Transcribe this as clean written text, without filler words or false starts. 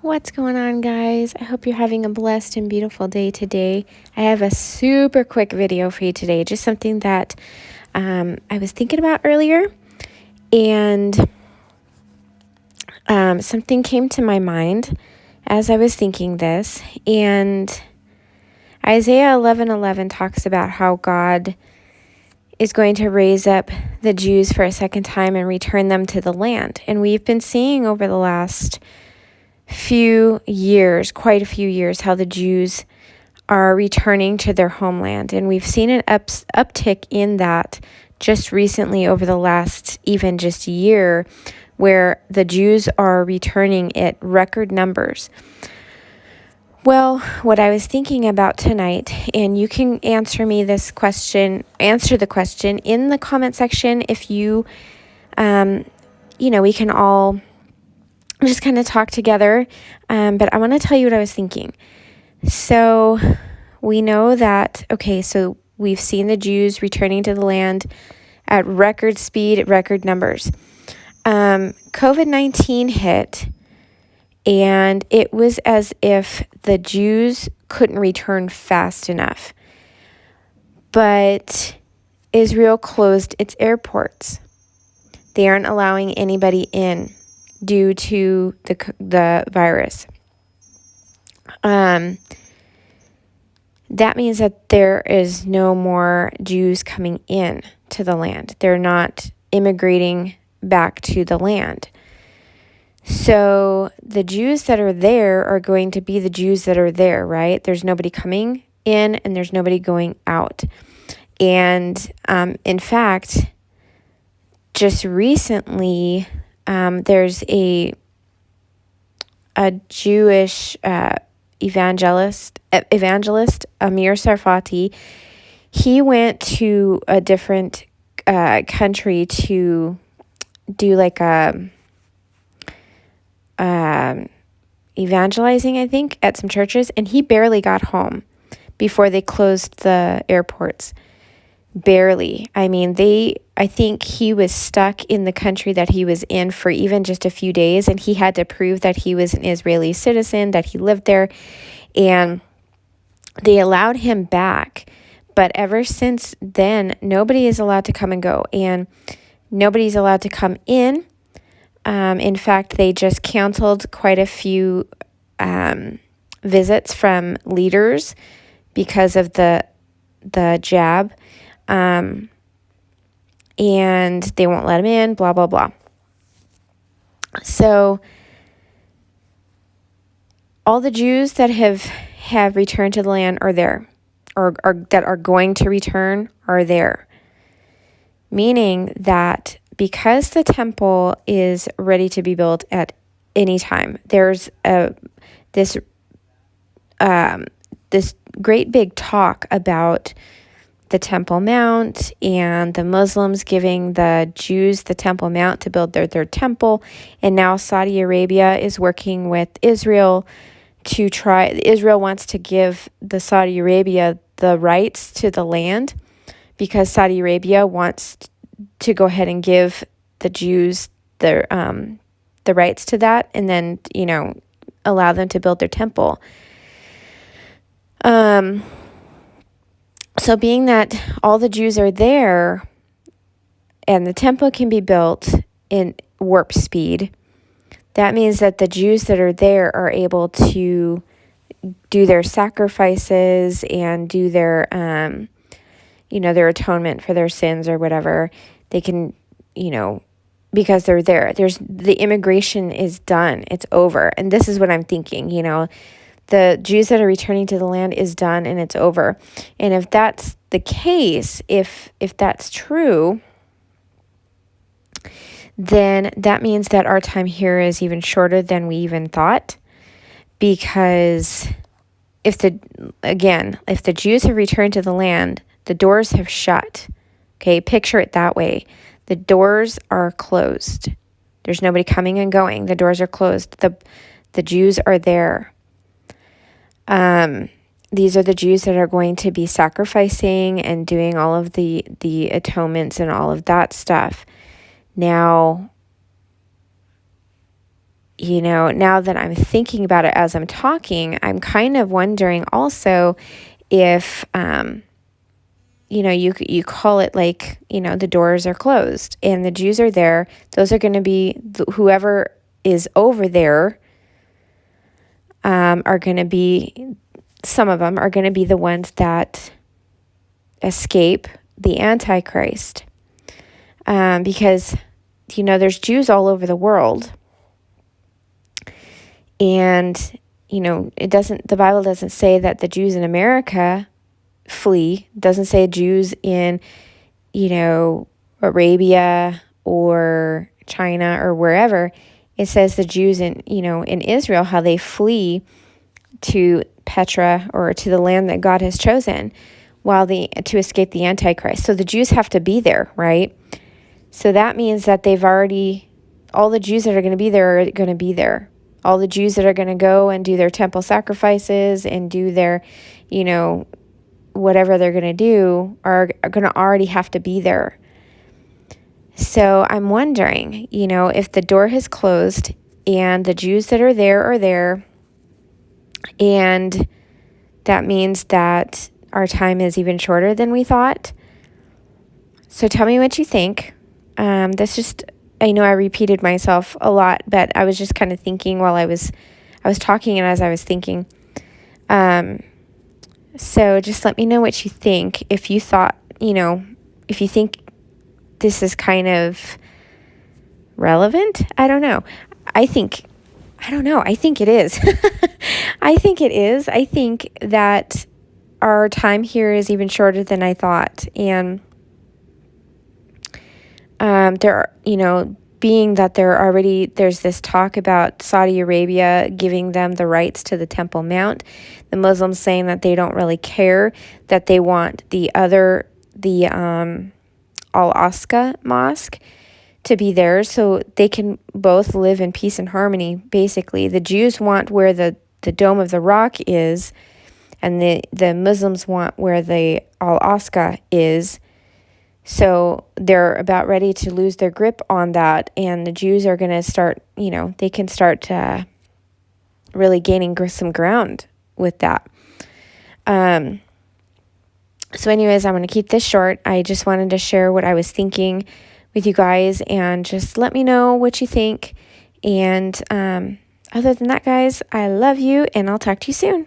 What's going on, guys? I hope you're having a blessed and beautiful day today. I have a super quick video for you today, just something that I was thinking about earlier, and something came to my mind as I was thinking this. And Isaiah 11:11 talks about how God is going to raise up the Jews for a second time and return them to the land. And we've been seeing over the last few years, quite a few years, how the Jews are returning to their homeland. And we've seen an uptick in that just recently over the last even just year, where the Jews are returning at record numbers. Well, what I was thinking about tonight, and you can answer the question in the comment section if you, we can all just kind of talk together. But I want to tell you what I was thinking. So we know that, so we've seen the Jews returning to the land at record speed, at record numbers. COVID-19 hit, and it was as if the Jews couldn't return fast enough. But Israel closed its airports. They aren't allowing anybody in due to the virus. That means that there is no more Jews coming in to the land. They're not immigrating back to the land. So the Jews that are there are going to be the Jews that are there, right? There's nobody coming in and there's nobody going out. And in fact, just recently, there's a Jewish evangelist, Amir Tsarfati. He went to a different country to do like evangelizing, I think, at some churches, and he barely got home before they closed the airports. Barely. I mean, I think he was stuck in the country that he was in for even just a few days, and he had to prove that he was an Israeli citizen, that he lived there, and they allowed him back. But ever since then, nobody is allowed to come and go, and nobody's allowed to come in. In fact, they just canceled quite a few visits from leaders because of the jab. And they won't let him in, blah, blah, blah. So all the Jews that have returned to the land are there, or that are going to return are there. Meaning that because the temple is ready to be built at any time, there's this great big talk about the Temple Mount and the Muslims giving the Jews the Temple Mount to build their third temple. And now Saudi Arabia is working with Israel to try. Israel wants to give the Saudi Arabia the rights to the land because Saudi Arabia wants to go ahead and give the Jews the rights to that, and then, allow them to build their temple. So being that all the Jews are there and the temple can be built in warp speed, that means that the Jews that are there are able to do their sacrifices and do their, their atonement for their sins or whatever. They can, because they're there. The immigration is done. It's over. And this is what I'm thinking, the Jews that are returning to the land is done and it's over. And if that's the case, if that's true, then that means that our time here is even shorter than we even thought. Because if the Jews have returned to the land, the doors have shut. Okay, picture it that way. The doors are closed. There's nobody coming and going. The doors are closed. The Jews are there. These are the Jews that are going to be sacrificing and doing all of the atonements and all of that stuff. Now, now that I'm thinking about it as I'm talking, I'm kind of wondering also if, you call it like, the doors are closed and the Jews are there. Those are going to be whoever is over there, are going to be, some of them are going to be the ones that escape the Antichrist. Because, there's Jews all over the world. And, the Bible doesn't say that the Jews in America flee. It doesn't say Jews in, Arabia or China or wherever. It says the Jews in Israel, how they flee to Petra or to the land that God has chosen to escape the Antichrist. So the Jews have to be there, right? So that means that all the Jews that are going to be there are going to be there. All the Jews that are going to go and do their temple sacrifices and do their, whatever they're going to do are going to already have to be there. So I'm wondering, if the door has closed and the Jews that are there, and that means that our time is even shorter than we thought. So tell me what you think. I know I repeated myself a lot, but I was just kind of thinking while I was talking and as I was thinking. So just let me know what you think. If you thought, if you think this is kind of relevant, I don't know. I think it is. I think it is. I think that our time here is even shorter than I thought. And being that there's this talk about Saudi Arabia giving them the rights to the Temple Mount, the Muslims saying that they don't really care, that they want the Al-Aqsa Mosque to be theirs so they can both live in peace and harmony, basically. The Jews want where the Dome of the Rock is, and the Muslims want where the Al-Aqsa is. So they're about ready to lose their grip on that, and the Jews are going to start, they can start really gaining some ground with that. So anyways, I'm going to keep this short. I just wanted to share what I was thinking with you guys, and just let me know what you think. And other than that, guys, I love you, and I'll talk to you soon.